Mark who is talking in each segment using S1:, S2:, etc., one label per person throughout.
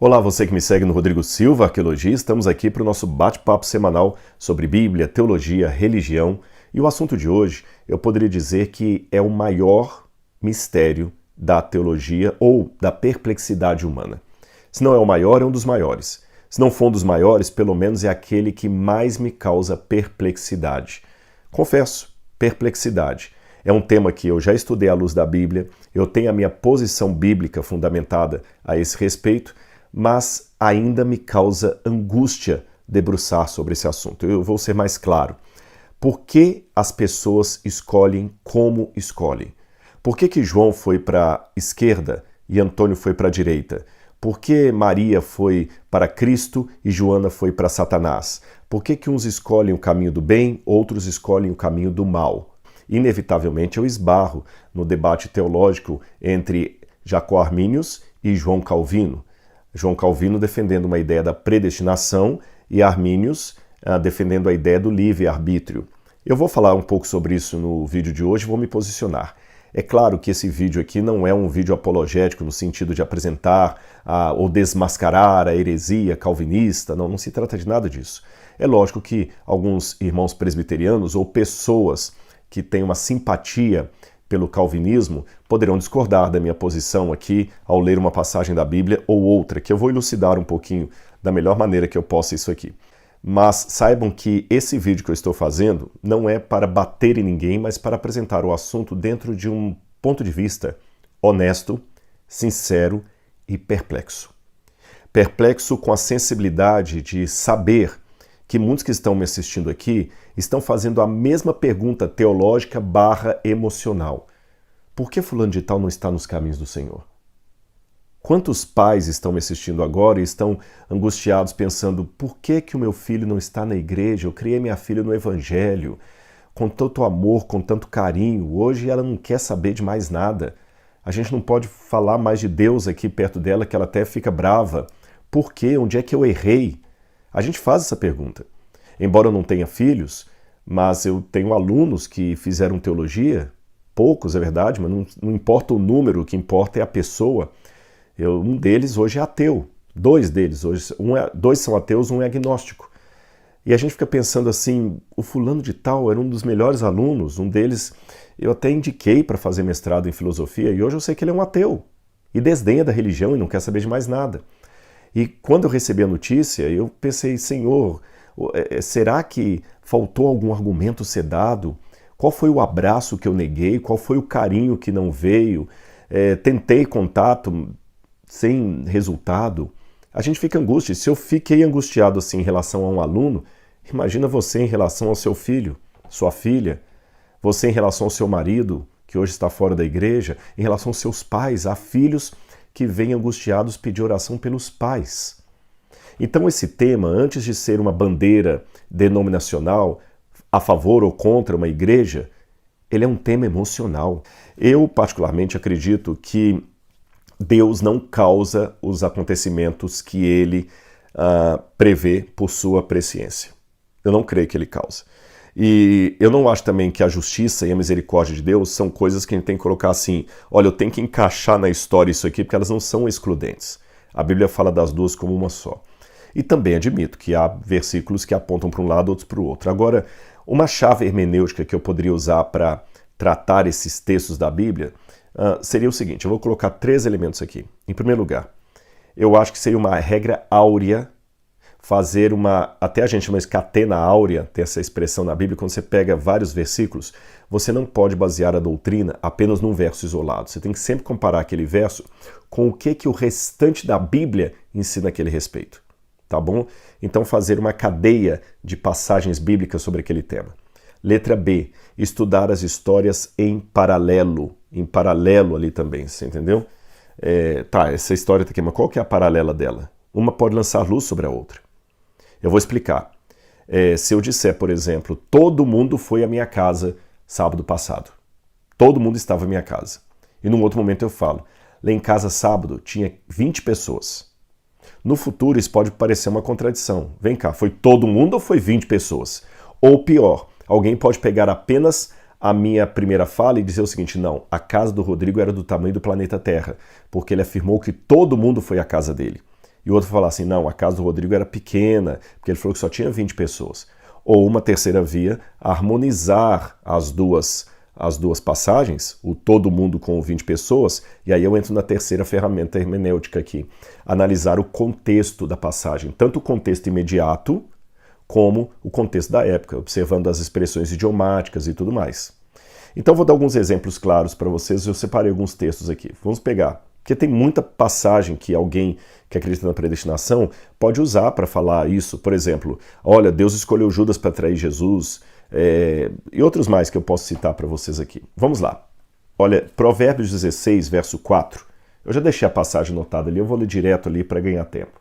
S1: Olá, você que me segue no Rodrigo Silva, Arqueologia. Estamos aqui para o nosso bate-papo semanal sobre Bíblia, teologia, religião. E o assunto de hoje, eu poderia dizer que é o maior mistério da teologia ou da perplexidade humana. Se não é o maior, é um dos maiores. Se não for um dos maiores, pelo menos é aquele que mais me causa perplexidade. Confesso, perplexidade. É um tema que eu já estudei à luz da Bíblia, eu tenho a minha posição bíblica fundamentada a esse respeito, mas ainda me causa angústia debruçar sobre esse assunto. Eu vou ser mais claro. Por que as pessoas escolhem como escolhem? Por que João foi para a esquerda e Antônio foi para a direita? Por que Maria foi para Cristo e Joana foi para Satanás? Por que uns escolhem o caminho do bem, outros escolhem o caminho do mal? Inevitavelmente eu esbarro no debate teológico entre Jacó Arminius e João Calvino. João Calvino defendendo uma ideia da predestinação e Arminius defendendo a ideia do livre-arbítrio. Eu vou falar um pouco sobre isso no vídeo de hoje e vou me posicionar. É claro que esse vídeo aqui não é um vídeo apologético no sentido de apresentar ou desmascarar a heresia calvinista, não se trata de nada disso. É lógico que alguns irmãos presbiterianos ou pessoas que têm uma simpatia pelo calvinismo poderão discordar da minha posição aqui ao ler uma passagem da Bíblia ou outra, que eu vou elucidar um pouquinho da melhor maneira que eu possa isso aqui. Mas saibam que esse vídeo que eu estou fazendo não é para bater em ninguém, mas para apresentar o assunto dentro de um ponto de vista honesto, sincero e perplexo. Perplexo com a sensibilidade de saber que muitos que estão me assistindo aqui estão fazendo a mesma pergunta teológica / emocional. Por que fulano de tal não está nos caminhos do Senhor? Quantos pais estão me assistindo agora e estão angustiados pensando por que o meu filho não está na igreja? Eu criei minha filha no evangelho, com tanto amor, com tanto carinho. Hoje ela não quer saber de mais nada. A gente não pode falar mais de Deus aqui perto dela, que ela até fica brava. Por quê? Onde é que eu errei? A gente faz essa pergunta. Embora eu não tenha filhos, mas eu tenho alunos que fizeram teologia, poucos é verdade, mas não importa o número, o que importa é a pessoa. Um deles hoje é ateu, dois deles hoje, dois são ateus, um é agnóstico. E a gente fica pensando assim, o fulano de tal era um dos melhores alunos, um deles eu até indiquei para fazer mestrado em filosofia e hoje eu sei que ele é um ateu e desdenha da religião e não quer saber de mais nada. E quando eu recebi a notícia, eu pensei, Senhor, será que faltou algum argumento ser dado? Qual foi o abraço que eu neguei? Qual foi o carinho que não veio? Tentei contato sem resultado. A gente fica angustiado. Se eu fiquei angustiado assim em relação a um aluno, imagina você em relação ao seu filho, sua filha, você em relação ao seu marido, que hoje está fora da igreja, em relação aos seus pais, há filhos que vêm angustiados pedir oração pelos pais. Então esse tema, antes de ser uma bandeira denominacional a favor ou contra uma igreja, ele é um tema emocional. Eu particularmente acredito que Deus não causa os acontecimentos que ele prevê por sua presciência. Eu não creio que ele causa. E eu não acho também que a justiça e a misericórdia de Deus são coisas que a gente tem que colocar assim, olha, eu tenho que encaixar na história isso aqui, porque elas não são excludentes. A Bíblia fala das duas como uma só. E também admito que há versículos que apontam para um lado, outros para o outro. Agora, uma chave hermenêutica que eu poderia usar para tratar esses textos da Bíblia seria o seguinte, eu vou colocar 3 elementos aqui. Em primeiro lugar, eu acho que seria uma regra áurea fazer até a gente chama de catena áurea, tem essa expressão na Bíblia, quando você pega vários versículos, você não pode basear a doutrina apenas num verso isolado. Você tem que sempre comparar aquele verso com o que o restante da Bíblia ensina a aquele respeito. Tá bom? Então fazer uma cadeia de passagens bíblicas sobre aquele tema. Letra B, estudar as histórias em paralelo ali também, você entendeu? Essa história tá aqui, mas qual que é a paralela dela? Uma pode lançar luz sobre a outra. Eu vou explicar. Se eu disser, por exemplo, todo mundo foi à minha casa sábado passado. Todo mundo estava à minha casa. E num outro momento eu falo, lá em casa sábado tinha 20 pessoas. No futuro isso pode parecer uma contradição. Vem cá, foi todo mundo ou foi 20 pessoas? Ou pior, alguém pode pegar apenas a minha primeira fala e dizer o seguinte, não, a casa do Rodrigo era do tamanho do planeta Terra, porque ele afirmou que todo mundo foi à casa dele. E o outro vai falar assim, não, a casa do Rodrigo era pequena, porque ele falou que só tinha 20 pessoas. Ou uma terceira via, harmonizar as duas passagens, o todo mundo com 20 pessoas, e aí eu entro na terceira ferramenta hermenêutica aqui, analisar o contexto da passagem, tanto o contexto imediato, como o contexto da época, observando as expressões idiomáticas e tudo mais. Então vou dar alguns exemplos claros para vocês, eu separei alguns textos aqui. Vamos pegar, porque tem muita passagem que alguém que acredita na predestinação pode usar para falar isso. Por exemplo, olha, Deus escolheu Judas para trair Jesus, e outros mais que eu posso citar para vocês aqui. Vamos lá. Olha, Provérbios 16, verso 4. Eu já deixei a passagem anotada ali, eu vou ler direto ali para ganhar tempo.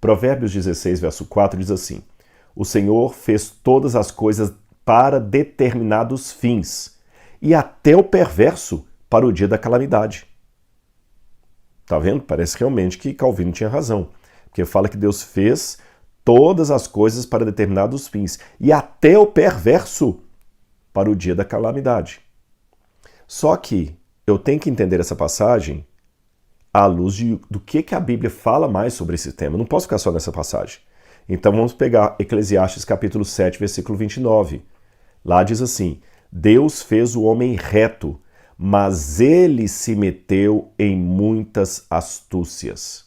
S1: Provérbios 16, verso 4 diz assim: o Senhor fez todas as coisas para determinados fins, e até o perverso para o dia da calamidade. Tá vendo? Parece realmente que Calvino tinha razão, porque fala que Deus fez todas as coisas para determinados fins, e até o perverso para o dia da calamidade. Só que eu tenho que entender essa passagem à luz do que a Bíblia fala mais sobre esse tema. Eu não posso ficar só nessa passagem. Então vamos pegar Eclesiastes capítulo 7, versículo 29. Lá diz assim: Deus fez o homem reto, mas ele se meteu em muitas astúcias.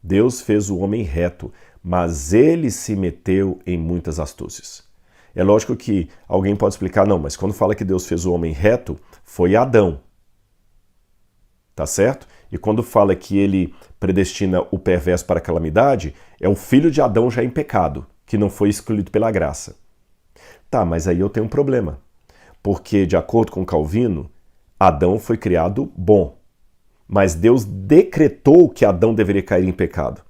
S1: Deus fez o homem reto, mas ele se meteu em muitas astúcias. É lógico que alguém pode explicar, não, mas quando fala que Deus fez o homem reto, foi Adão. Tá certo? E quando fala que ele predestina o perverso para a calamidade, é o filho de Adão já em pecado, que não foi escolhido pela graça. Tá, mas aí eu tenho um problema. Porque, de acordo com Calvino, Adão foi criado bom. Mas Deus decretou que Adão deveria cair em pecado.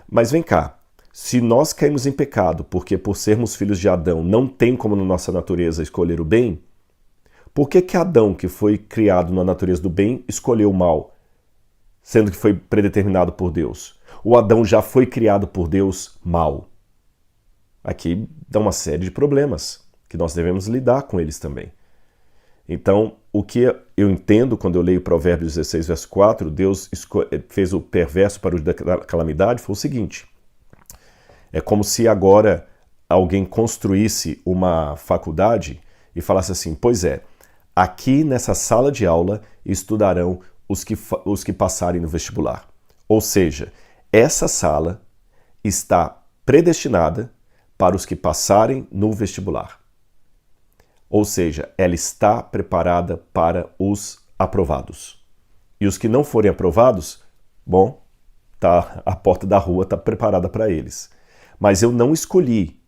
S1: Mas vem cá, se nós caímos em pecado porque por sermos filhos de Adão não tem como na nossa natureza escolher o bem, por que Adão, que foi criado na natureza do bem, escolheu o mal, sendo que foi predeterminado por Deus? O Adão já foi criado por Deus mal. Aqui dá uma série de problemas que nós devemos lidar com eles também. Então, o que eu entendo quando eu leio Provérbios 16, verso 4, Deus fez o perverso para o dia da calamidade, foi o seguinte: é como se agora alguém construísse uma faculdade e falasse assim, pois é, aqui nessa sala de aula estudarão os que passarem no vestibular. Ou seja, essa sala está predestinada para os que passarem no vestibular. Ou seja, ela está preparada para os aprovados. E os que não forem aprovados, bom, a porta da rua está preparada para eles. Mas eu não escolhi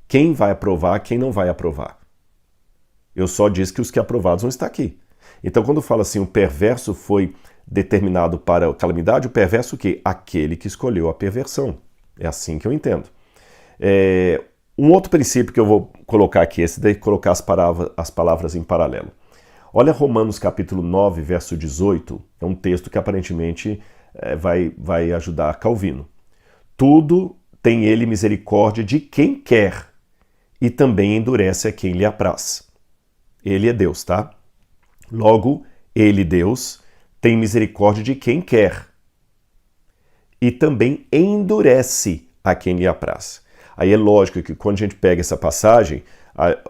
S1: quem vai aprovar, quem não vai aprovar. Eu só disse que os que aprovados vão estar aqui. Então, quando fala assim, o perverso foi determinado para a calamidade, o perverso o quê? Aquele que escolheu a perversão. É assim que eu entendo. Um outro princípio que eu vou colocar aqui, esse daí colocar as palavras em paralelo. Olha Romanos capítulo 9, verso 18, é um texto que aparentemente vai ajudar Calvino. Tudo tem ele misericórdia de quem quer e também endurece a quem lhe apraz. Ele é Deus, tá? Logo, ele, Deus, tem misericórdia de quem quer e também endurece a quem lhe apraz. Aí é lógico que quando a gente pega essa passagem,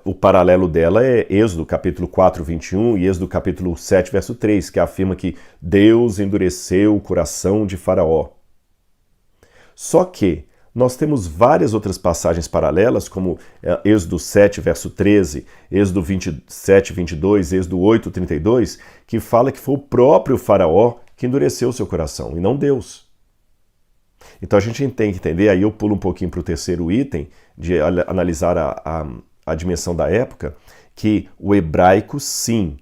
S1: o paralelo dela é Êxodo capítulo 4, 21 e Êxodo capítulo 7, verso 3, que afirma que Deus endureceu o coração de Faraó. Só que nós temos várias outras passagens paralelas, como Êxodo 7, verso 13, Êxodo 27, 22, Êxodo 8, 32, que fala que foi o próprio Faraó que endureceu o seu coração, e não Deus. Então a gente tem que entender, aí eu pulo um pouquinho para o terceiro item, de analisar a dimensão da época, que o hebraico, sim,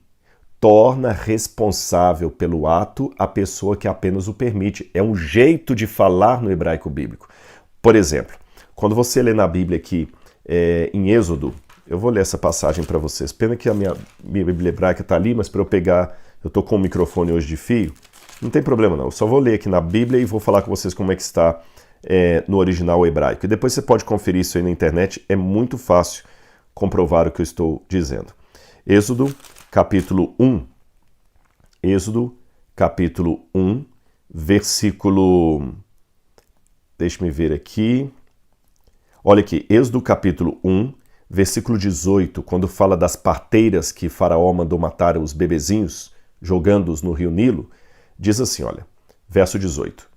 S1: torna responsável pelo ato a pessoa que apenas o permite. É um jeito de falar no hebraico bíblico. Por exemplo, quando você lê na Bíblia aqui, em Êxodo, eu vou ler essa passagem para vocês. Pena que a minha Bíblia hebraica está ali, mas para eu pegar, eu estou com o microfone hoje de fio, não tem problema não, eu só vou ler aqui na Bíblia e vou falar com vocês como é que está no original hebraico. E depois você pode conferir isso aí na internet, é muito fácil comprovar o que eu estou dizendo. Êxodo, capítulo 1. Êxodo, capítulo 1, versículo Deixe-me ver aqui. Olha aqui, Êxodo capítulo 1, versículo 18, quando fala das parteiras que Faraó mandou matar os bebezinhos, jogando-os no rio Nilo, diz assim, olha, verso 18,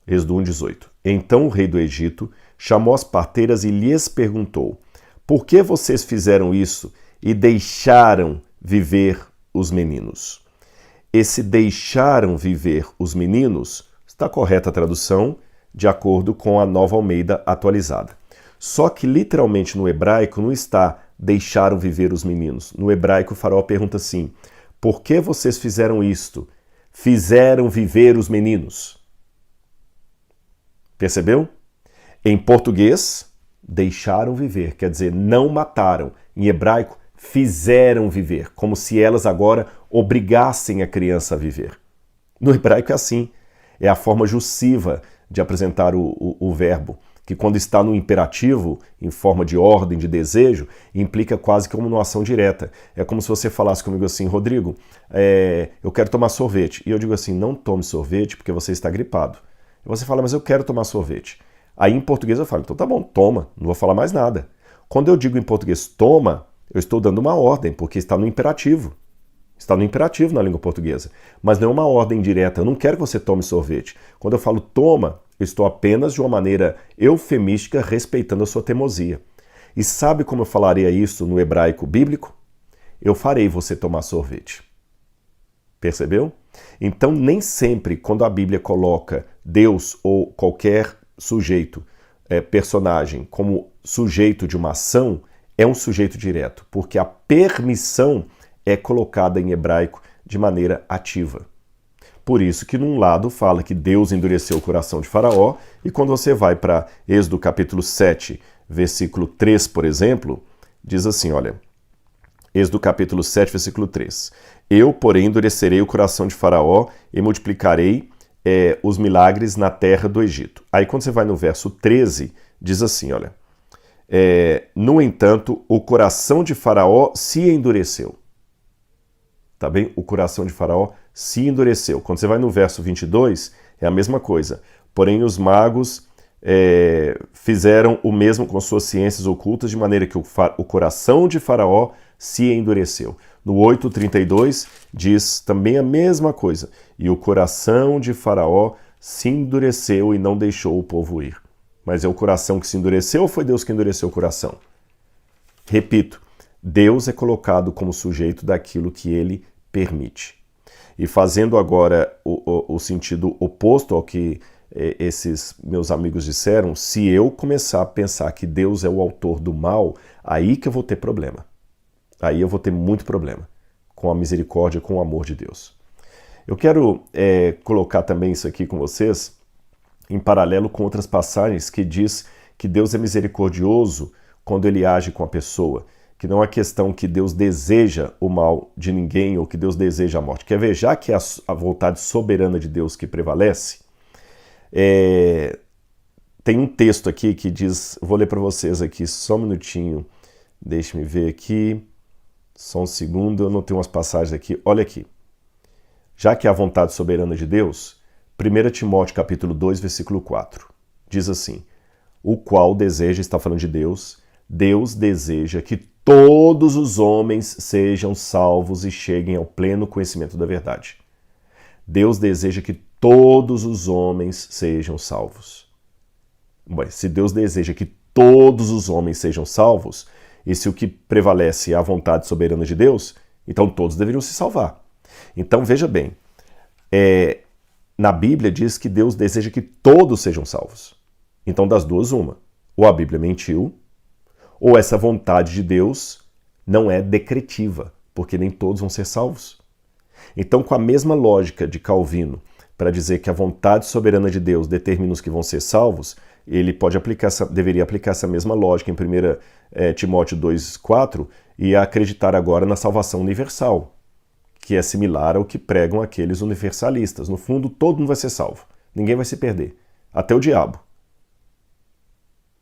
S1: Êxodo 1, 18. Então o rei do Egito chamou as parteiras e lhes perguntou, por que vocês fizeram isso e deixaram viver os meninos? Esse deixaram viver os meninos, está correta a tradução, de acordo com a Nova Almeida atualizada. Só que literalmente no hebraico não está deixaram viver os meninos. No hebraico o Faraó pergunta assim, por que vocês fizeram isto? Fizeram viver os meninos. Percebeu? Em português, deixaram viver, quer dizer, não mataram. Em hebraico, fizeram viver, como se elas agora obrigassem a criança a viver. No hebraico é assim, é a forma jussiva de apresentar o verbo, que quando está no imperativo, em forma de ordem, de desejo, implica quase como uma ação direta. É como se você falasse comigo assim, Rodrigo, eu quero tomar sorvete. E eu digo assim, não tome sorvete porque você está gripado. E você fala, mas eu quero tomar sorvete. Aí em português eu falo, então tá bom, toma, não vou falar mais nada. Quando eu digo em português toma, eu estou dando uma ordem, porque está no imperativo. Está no imperativo na língua portuguesa. Mas não é uma ordem direta, eu não quero que você tome sorvete. Quando eu falo toma, eu estou apenas de uma maneira eufemística respeitando a sua teimosia. E sabe como eu falaria isso no hebraico bíblico? Eu farei você tomar sorvete. Percebeu? Então, nem sempre, quando a Bíblia coloca Deus ou qualquer sujeito, personagem, como sujeito de uma ação, é um sujeito direto, porque a permissão é colocada em hebraico de maneira ativa. Por isso que num lado fala que Deus endureceu o coração de Faraó, e quando você vai para Êxodo capítulo 7, versículo 3, por exemplo, diz assim, olha, Êxodo capítulo 7, versículo 3. Eu, porém, endurecerei o coração de Faraó e multiplicarei os milagres na terra do Egito. Aí quando você vai no verso 13, diz assim, olha, no entanto, o coração de Faraó se endureceu. Tá bem? O coração de Faraó se endureceu. Quando você vai no verso 22, é a mesma coisa. Porém, os magos fizeram o mesmo com suas ciências ocultas, de maneira que o coração de Faraó se endureceu. No 8:32 diz também a mesma coisa. E o coração de Faraó se endureceu e não deixou o povo ir. Mas é o coração que se endureceu ou foi Deus que endureceu o coração? Repito, Deus é colocado como sujeito daquilo que ele permite. E fazendo agora o sentido oposto ao que esses meus amigos disseram, se eu começar a pensar que Deus é o autor do mal, aí que eu vou ter problema. Aí eu vou ter muito problema com a misericórdia, com o amor de Deus. Eu quero colocar também isso aqui com vocês, em paralelo com outras passagens que diz que Deus é misericordioso quando ele age com a pessoa, que não é questão que Deus deseja o mal de ninguém ou que Deus deseja a morte. Quer ver, já que é a vontade soberana de Deus que prevalece, tem um texto aqui que diz, vou ler para vocês aqui, só um minutinho, deixe-me ver aqui, só um segundo, eu notei umas passagens aqui, olha aqui. Já que é a vontade soberana de Deus, 1 Timóteo capítulo 2, versículo 4, diz assim, o qual deseja, está falando de Deus, Deus deseja que todos os homens sejam salvos e cheguem ao pleno conhecimento da verdade. Deus deseja que todos os homens sejam salvos. Bom, se Deus deseja que todos os homens sejam salvos, e se o que prevalece é a vontade soberana de Deus, então todos deveriam se salvar. Então veja bem, na Bíblia diz que Deus deseja que todos sejam salvos. Então das duas uma, ou a Bíblia mentiu, ou essa vontade de Deus não é decretiva, porque nem todos vão ser salvos. Então, com a mesma lógica de Calvino, para dizer que a vontade soberana de Deus determina os que vão ser salvos, ele deveria aplicar essa mesma lógica em 1 Timóteo 2,4 e acreditar agora na salvação universal, que é similar ao que pregam aqueles universalistas. No fundo, todo mundo vai ser salvo, ninguém vai se perder, até o diabo.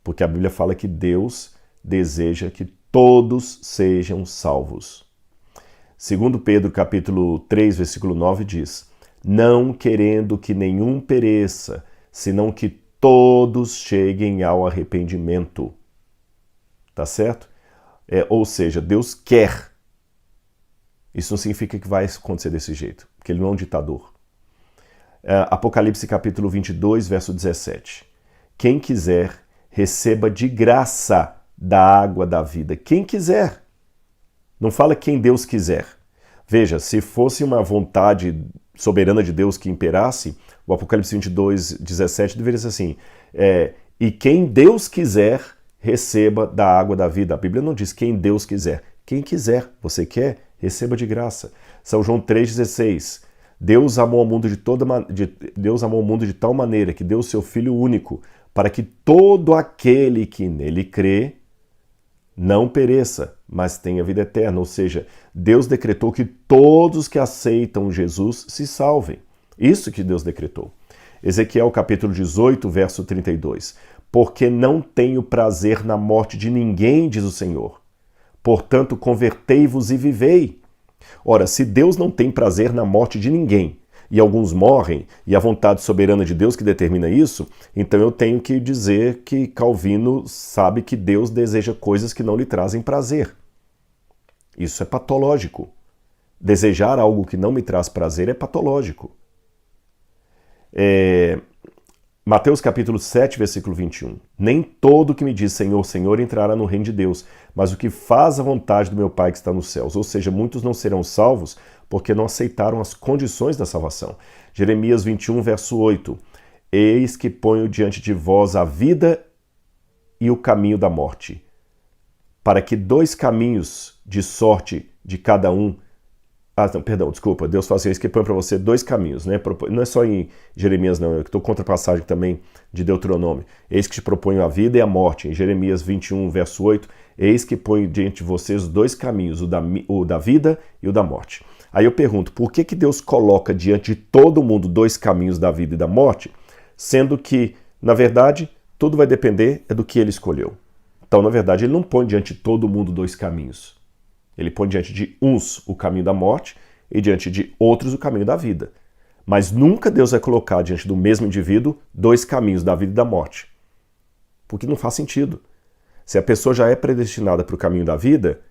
S1: Porque a Bíblia fala que Deus deseja que todos sejam salvos. 2 Pedro capítulo 3, versículo 9 diz, não querendo que nenhum pereça, senão que todos cheguem ao arrependimento. Tá certo? Ou seja, Deus quer. Isso não significa que vai acontecer desse jeito, porque ele não é um ditador. Apocalipse capítulo 22, verso 17. Quem quiser, receba de graça da água da vida. Quem quiser. Não fala quem Deus quiser. Veja, se fosse uma vontade soberana de Deus que imperasse, o Apocalipse 22, 17 deveria ser assim. E quem Deus quiser, receba da água da vida. A Bíblia não diz quem Deus quiser. Quem quiser, você quer, receba de graça. São João 3,16. Deus amou o mundo de tal maneira que deu o seu Filho único, para que todo aquele que nele crê não pereça, mas tenha vida eterna. Ou seja, Deus decretou que todos que aceitam Jesus se salvem. Isso que Deus decretou. Ezequiel capítulo 18, verso 32. Porque não tenho prazer na morte de ninguém, diz o Senhor. Portanto, convertei-vos e vivei. Ora, se Deus não tem prazer na morte de ninguém, e alguns morrem, e a vontade soberana de Deus que determina isso, então eu tenho que dizer que Calvino sabe que Deus deseja coisas que não lhe trazem prazer. Isso é patológico. Desejar algo que não me traz prazer é patológico. Mateus capítulo 7, versículo 21. Nem todo que me diz Senhor, Senhor entrará no reino de Deus, mas o que faz a vontade do meu Pai que está nos céus. Ou seja, muitos não serão salvos porque não aceitaram as condições da salvação. Jeremias 21, verso 8. Eis que ponho diante de vós a vida e o caminho da morte, para que 2 caminhos de sorte de cada um. Deus fala assim, eis que põe para você 2 caminhos, né? Não é só em Jeremias, não, eu estou contra a passagem também de Deuteronômio. Eis que te proponho a vida e a morte, em Jeremias 21, verso 8, eis que ponho diante de vocês 2 caminhos, o da vida e o da morte. Aí eu pergunto, por que Deus coloca diante de todo mundo 2 caminhos da vida e da morte, sendo que, na verdade, tudo vai depender do que ele escolheu. Então, na verdade, ele não põe diante de todo mundo 2 caminhos. Ele põe diante de uns o caminho da morte e diante de outros o caminho da vida. Mas nunca Deus vai colocar diante do mesmo indivíduo 2 caminhos da vida e da morte. Porque não faz sentido. Se a pessoa já é predestinada para o caminho da vida,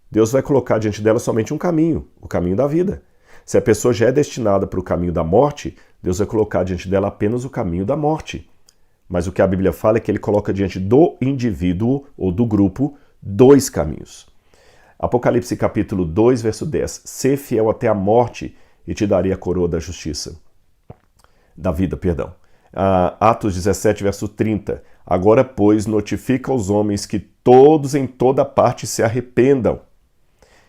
S1: Deus vai colocar diante dela somente um caminho, o caminho da vida. Se a pessoa já é destinada para o caminho da morte, Deus vai colocar diante dela apenas o caminho da morte. Mas o que a Bíblia fala é que ele coloca diante do indivíduo ou do grupo 2 caminhos. Apocalipse capítulo 2, verso 10. Sê fiel até a morte e te darei a coroa da justiça. Da vida, perdão. Atos 17, verso 30. Agora, pois, notifica aos homens que todos em toda parte se arrependam.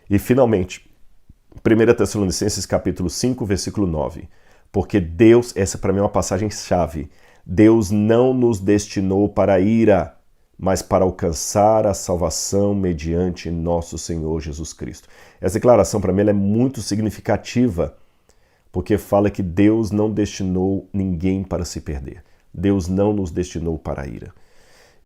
S1: E, finalmente, 1 Tessalonicenses capítulo 5, versículo 9. Porque Deus, essa para mim é uma passagem-chave, Deus não nos destinou para a ira, mas para alcançar a salvação mediante nosso Senhor Jesus Cristo. Essa declaração, para mim, ela é muito significativa, porque fala que Deus não destinou ninguém para se perder. Deus não nos destinou para a ira.